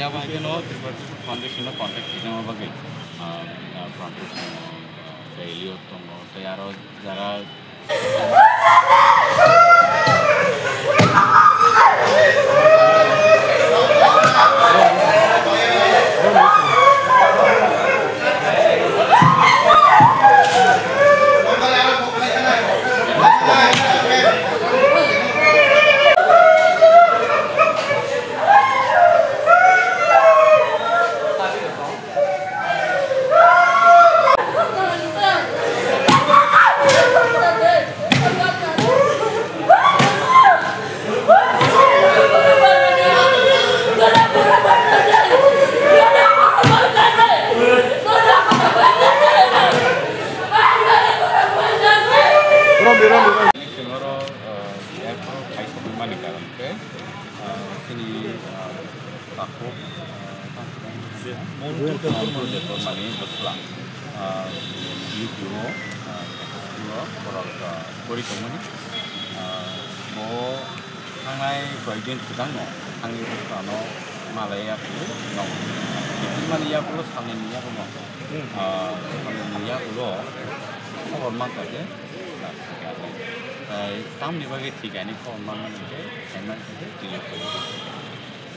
apa itu no Tripura Foundation no contact kita mau bagi foundation failure tunggu tayaro jara bagian sedang no, angin no, Malaya puluh, no, itu Malaya puluh, Salenia puluh, Salenia puluh, hormat aja, lah sekian. Tam ni bagi tiga ni hormat mana enak saja, tidak perlu.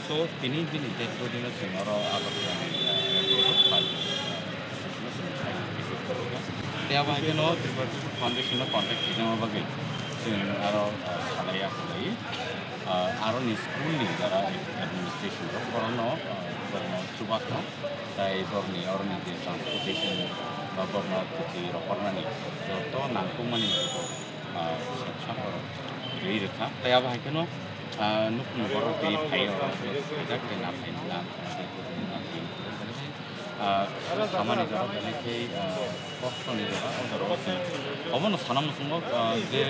So, ini itu dia semua apa yang tiap hari no, Tripura Foundation no contact kita mau bagi, aro Salaya puluh. Aron school ni cara administration korno subasno tai borni aron ni transportation borno ti rokorna ni to nangku mani to शिक्षा और यही रखा तय अब है कि नो नुक नुबर ती फाइ और इधर के ना फाइ ना सामान्य जगह पहले के कॉस्ट नहीं जगह और रोज अवन सानम सुनो जे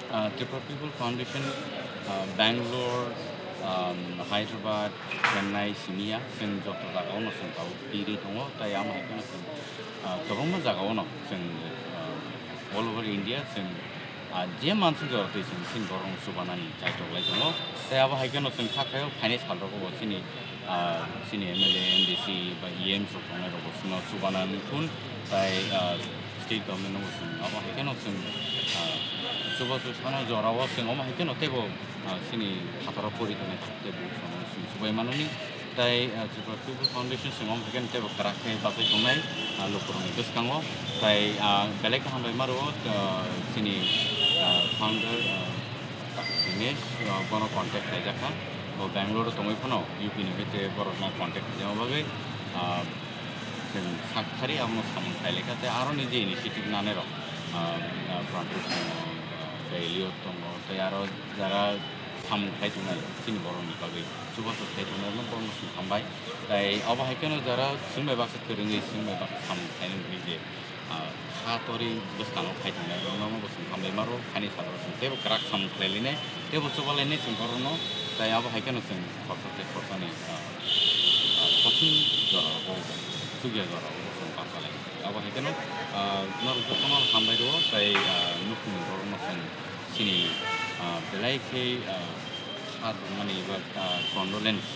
Tripura People Foundation Bangalore Hyderabad Chennai Simia sen joto jaga ono sen tau piri tongo tai ama hekana sen toroma jaga ono sen all over India sen je mansu jorte sen borong subanani chai toglai tongo tai aba hekana sen khakayo finance halro ko sini sini MLA MDC ba EM so tongo ro sino subanani kun tai state government no sen aba hekana sen सुबह सुबह जोरा वो सिंह हम है क्या नोटे वो सिनी हाथरा पूरी तरह से वो सुबह मानोनी ताई Tripura People Foundation सिंह हम है क्या नोटे वो कराके बातें सुनाई लोगों ने बस कांगो ताई पहले का हम लोग मारो सिनी founder दिनेश कोनो contact है जाका वो Bangalore तो मैं पनो UP ने भी ते बरो ना contact है जाओ बागे सिंह साक्षरी हम लोग सामने पहले का ते आरो निजे initiative नाने रो foundation failure tongo tayaro jara sam khai tunai sini boroni bagi suba so khai tunai no borno su sambai tai aba haikeno jara singme bakse keringi singme bak sam khai ni je khatori bustano khai tunai no no bus sambai maro khani saro su tebo krak sam khailine tebo subale ne sing borno tai aba haikeno sing khosate khosani kochin jara go suge jara go sing pasale aba haikeno nor kono sambai do tai nukni borno sing sini belai ke hard money but condolence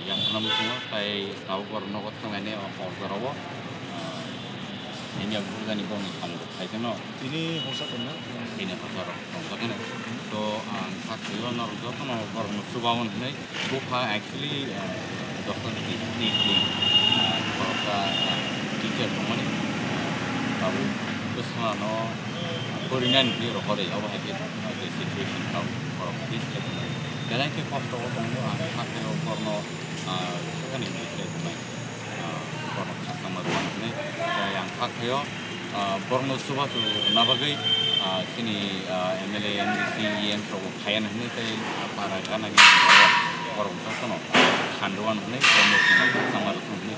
yang pernah semua tai tahu korno kot kemana order apa ini aku kan ibu ni kamu saya tu no ini hosa kena ini hosa kena to hak itu nor tu kan korno subawan ni buka actually dokter di hosa teacher mana tahu terus no Korean ni rohore awak itu ada situation tahu orang this level. Jangan ke cost awak tunggu hak itu korno kan ini level korno customer one ni yang hak itu korno suba tu nabagai sini MLA MDC EM so kaya ni tu para kan lagi korno tu no handuan ni korno customer tu ni